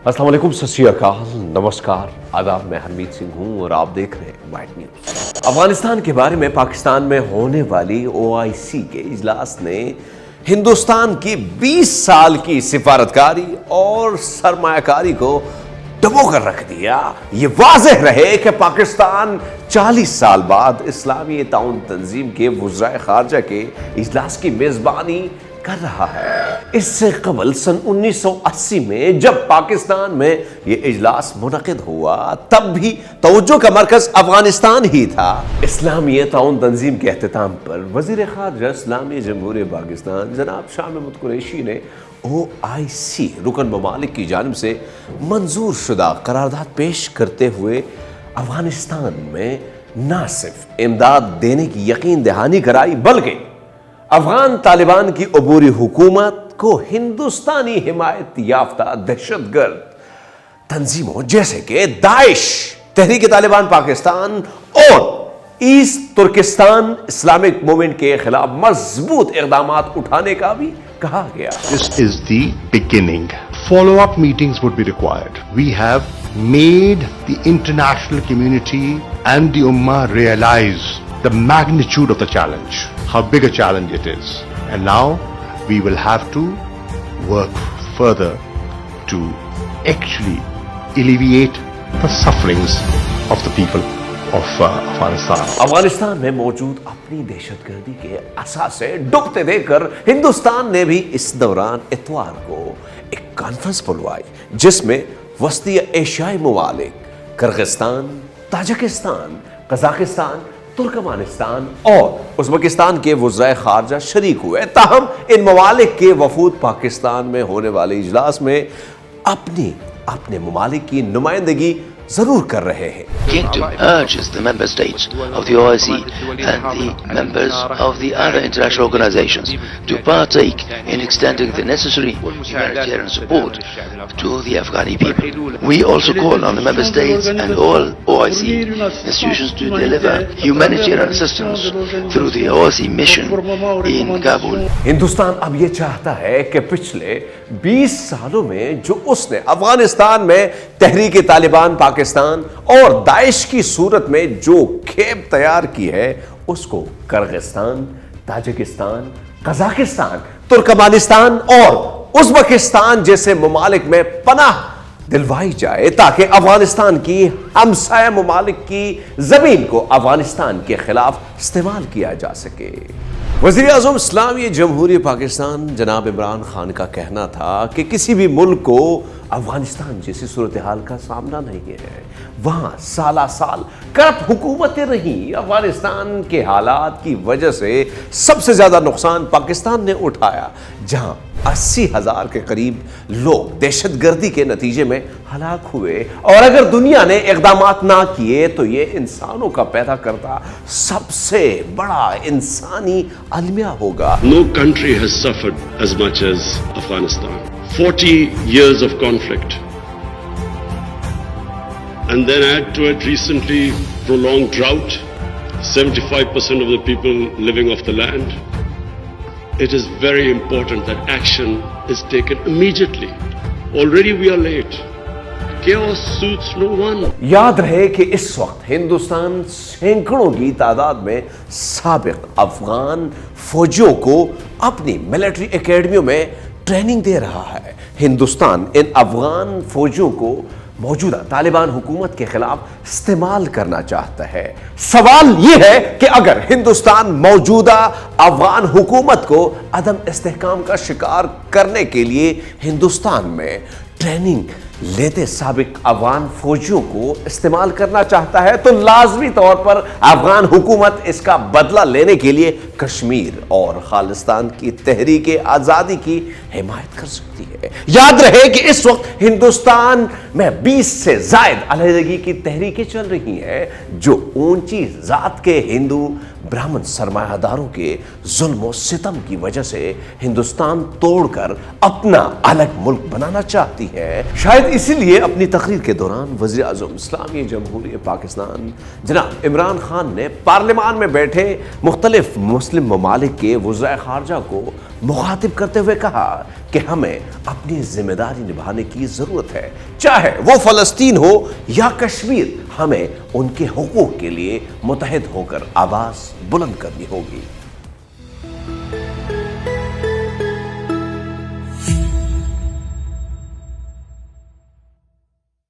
अस्सलाम वालेकुम, सत श्री अकाल, नमस्कार, आदाब। मैं हरमीत सिंह हूँ और आप देख रहे हैं वाइट न्यूज़। अफगानिस्तान के बारे में पाकिस्तान में होने वाली OIC के इजलास ने हिंदुस्तान की 20 साल की सिफारतकारी और सरमायाकारी को दबो कर रख दिया। ये वाज़ेह रहे कि पाकिस्तान 40 साल बाद इस्लामी ताउन तंजीम के वज़राए ख़ारजा के इजलास की मेज़बानी कर रहा है। इससे कबल सन 1980 में जब पाकिस्तान में ये इजलास मुनक़िद हुआ, तब भी तवज्जो का मरकज़ अफगानिस्तान ही था। इस्लामी ताउन तंजीम के एहतिताम पर वज़ीर ख़ारजा इस्लामी जमहूरिया पाकिस्तान जनाब शाह महमूद कुरैशी ने OIC रुकन ममालिक की जानिब से मंजूर शुदा करारदाद पेश करते हुए अफगानिस्तान में न सिर्फ इमदाद देने की यकीन दहानी कराई, बल्कि अफगान तालिबान की अबूरी हुकूमत को हिंदुस्तानी हिमायत याफ्ता दहशतगर्द तंजीमों जैसे कि दाइश, तहरीक तालिबान पाकिस्तान और ईस्ट तुर्किस्तान इस्लामिक मूवमेंट के खिलाफ मजबूत इक़दामात उठाने का भी कहा गया। This is the beginning. Follow-up meetings would be required. We have made the international community and the Ummah realize the magnitude of the challenge, how big a challenge it is. And now we will have to work further to actually alleviate the sufferings of the people of Afghanistan. Afghanistan में मौजूद अपनी दहशतगर्दी के असासे डूबते देखकर हिंदुस्तान ने भी इस दौरान इतवार को एक कॉन्फ्रेंस बुलवाई, जिसमें वस्ती एशियाई ममालिक किर्गिस्तान, ताजिकिस्तान, कजाकिस्तान, तुर्कमानिस्तान और उज़्बेकिस्तान के वज़राए ख़ारजा शरीक हुए। ताहम इन ममालिक के वफूद पाकिस्तान में होने वाले इजलास में अपने ममालिक की नुमाइंदगी जरूर कर रहे हैं। Kingdom urges the member states of the OIC and the members of the other international organizations to partake in extending the necessary humanitarian support to the Afghani people. We also call on the member states and all OIC institutions to deliver humanitarian assistance through the OIC mission in Kabul. Hindustan अब ये चाहता है कि पिछले 20 सालों में जो उसने अफगानिस्तान में तहरीक तालिबान पाकिस्तान और दाइश की सूरत में जो खेप तैयार की है, उसको किर्गिस्तान, ताजिकिस्तान, कजाकिस्तान, तुर्कमानिस्तान और उज़्बेकिस्तान जैसे ममालिक में पनाह दिलवाई जाए, ताकि अफगानिस्तान की हमसाया ममालिक की जमीन को अफगानिस्तान के खिलाफ इस्तेमाल किया जा सके। वज़ीर आज़म इस्लामी जमहूरिया पाकिस्तान जनाब इमरान खान का कहना था कि किसी भी मुल्क को अफगानिस्तान जैसी सूरत हाल का सामना नहीं है। वहाँ साला साल करप्ट हुकूमतें रहीं। अफगानिस्तान के हालात की वजह से सबसे ज़्यादा नुकसान पाकिस्तान ने उठाया, जहाँ 80,000 के करीब लोग दहशतगर्दी के नतीजे में हलाक हुए। और अगर दुनिया ने इक़दामात ना किए तो ये इंसानों का पैदा करता सबसे बड़ा इंसानी अलमिया होगा। No country has suffered as much as Afghanistan. 40 years of conflict. And then add to it recently prolonged drought, 75% of the people living off the land. It is very important that action is taken immediately. Already we are late. Chaos suits no one. याद रहे कि इस वक्त हिंदुस्तान सैकड़ों की तादाद में साबिक अफगान फौजियों को अपनी मिलिट्री एकेडमियों में ट्रेनिंग दे रहा है। हिंदुस्तान इन अफगान फौजियों को मौजूदा तालिबान हुकूमत के खिलाफ इस्तेमाल करना चाहता है। सवाल यह है कि अगर हिंदुस्तान मौजूदा अफगान हुकूमत को अदम इस्तेहकाम का शिकार करने के लिए हिंदुस्तान में ट्रेनिंग लेते साबिक अफगान फौजियों को इस्तेमाल करना चाहता है, तो लाजमी तौर पर अफगान हुकूमत इसका बदला लेने के लिए कश्मीर और खालिस्तान की तहरीक आज़ादी की हिमायत कर सकती है। याद रहे कि इस वक्त हिंदुस्तान में 20 से ज़ायद अलहदगी की तहरीकें चल रही हैं, जो ऊंची जात के हिंदू ब्राह्मण सरमायादारों के जुल्म और सितम की वजह से हिंदुस्तान तोड़कर अपना अलग मुल्क बनाना चाहती है। शायद इसीलिए अपनी तकरीर के दौरान वज़ीर आज़म इस्लामी जमहूरियत पाकिस्तान जनाब इमरान खान ने पार्लियामान में बैठे मुख्तलिफ मुस्लिम ममालिक के वज़ीर ख़ारजा को मुखातिब करते हुए कहा कि हमें अपनी जिम्मेदारी निभाने की ज़रूरत है, चाहे वो फ़लस्तीन हो या कश्मीर, हमें उनके हुकूक के लिए मुत्तहिद होकर आवाज़ बुलंद करनी होगी।